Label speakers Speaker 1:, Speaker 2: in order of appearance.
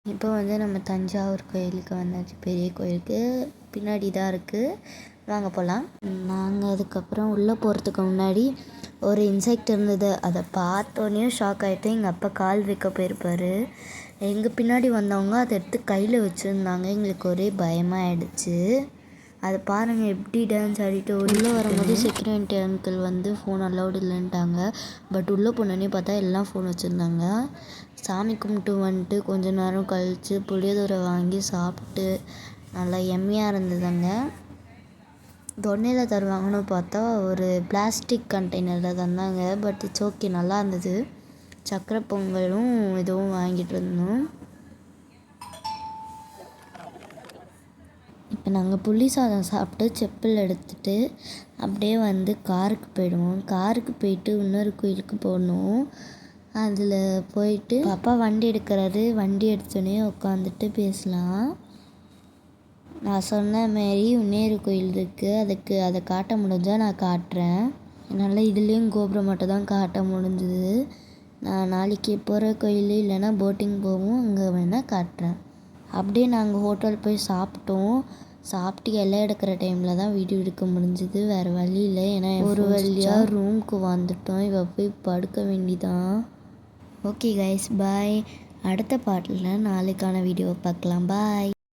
Speaker 1: இப்போ வந்து நம்ம தஞ்சாவூர் கோயிலுக்கு வந்தாச்சு. பெரிய கோயிலுக்கு பின்னாடி தான் இருக்குது. வாங்க போகலாம். நாங்கள் அதுக்கப்புறம் உள்ளே போகிறதுக்கு முன்னாடி ஒரு இன்செக்ட் இருந்தது. அதை பார்த்தோன்னே ஷாக் ஆகிட்டு எங்கள் அப்பா கால் வைக்க போயிருப்பார். எங்கள் பின்னாடி வந்தவங்க அதை எடுத்து கையில் வச்சுருந்தாங்க. எங்களுக்கு ஒரே பயமாக ஆகிடுச்சு. அதை பாருங்கள் எப்படி டான்ஸ் ஆடிட்டு உள்ளே வரும்போது செக்யூரிட்டி அங்கிள் வந்து ஃபோன் அலௌடு இல்லைன்ட்டாங்க. பட் உள்ளே போனோன்னே பார்த்தா எல்லாம் ஃபோன் வச்சுருந்தாங்க. சாமி கும்பிட்டு வந்துட்டு கொஞ்ச நேரம் கழித்து புளியோதரை வாங்கி சாப்பிட்டு நல்லா எம்மியாக இருந்ததுங்க. தொன்னையில் தருவாங்கன்னு பார்த்தா ஒரு பிளாஸ்டிக் கண்டெய்னரில் தந்தாங்க. பட் இட்ஸ் ஓகே, நல்லா இருந்தது. சக்கரை பொங்கலும் இதுவும் வாங்கிட்டு இருந்தோம். இப்போ நாங்கள் புளி சாதம் சாப்பிட்டு செப்பல் எடுத்துகிட்டு அப்படியே வந்து காருக்கு போயிடுவோம். காருக்கு போயிட்டு இன்னொரு கோயிலுக்கு போகணும். அதில் போயிட்டு அப்பா வண்டி எடுக்கிறாரு. வண்டி எடுத்தோடனே உட்காந்துட்டு பேசலாம். நான் சொன்ன மாரி இன்னொரு கோயில் இருக்குது. அதை காட்ட முடிஞ்சால் நான் காட்டுறேன். என்னால் இதுலேயும் கோபுரம் மட்டும் தான் காட்ட முடிஞ்சுது. நான் நாளைக்கு போகிற கோயில் இல்லைன்னா போட்டிங் போவோம், அங்கே வேணால் காட்டுறேன். அப்படியே நாங்கள் ஹோட்டல் போய் சாப்பிட்டோம். சாப்பிட்டு எல்லாம் எடுக்கிற டைமில் தான் வீடியோ எடுக்க முடிஞ்சுது. வேறு வழி இல்லை. ஏன்னா ஒரு வழியாக ரூமுக்கு வந்துட்டோம். இவ போய் படுக்க வேண்டிதான். ஓகே கைஸ், பாய். அடுத்த பாட்டில் நாளைக்கான வீடியோவை பார்க்கலாம். பாய்.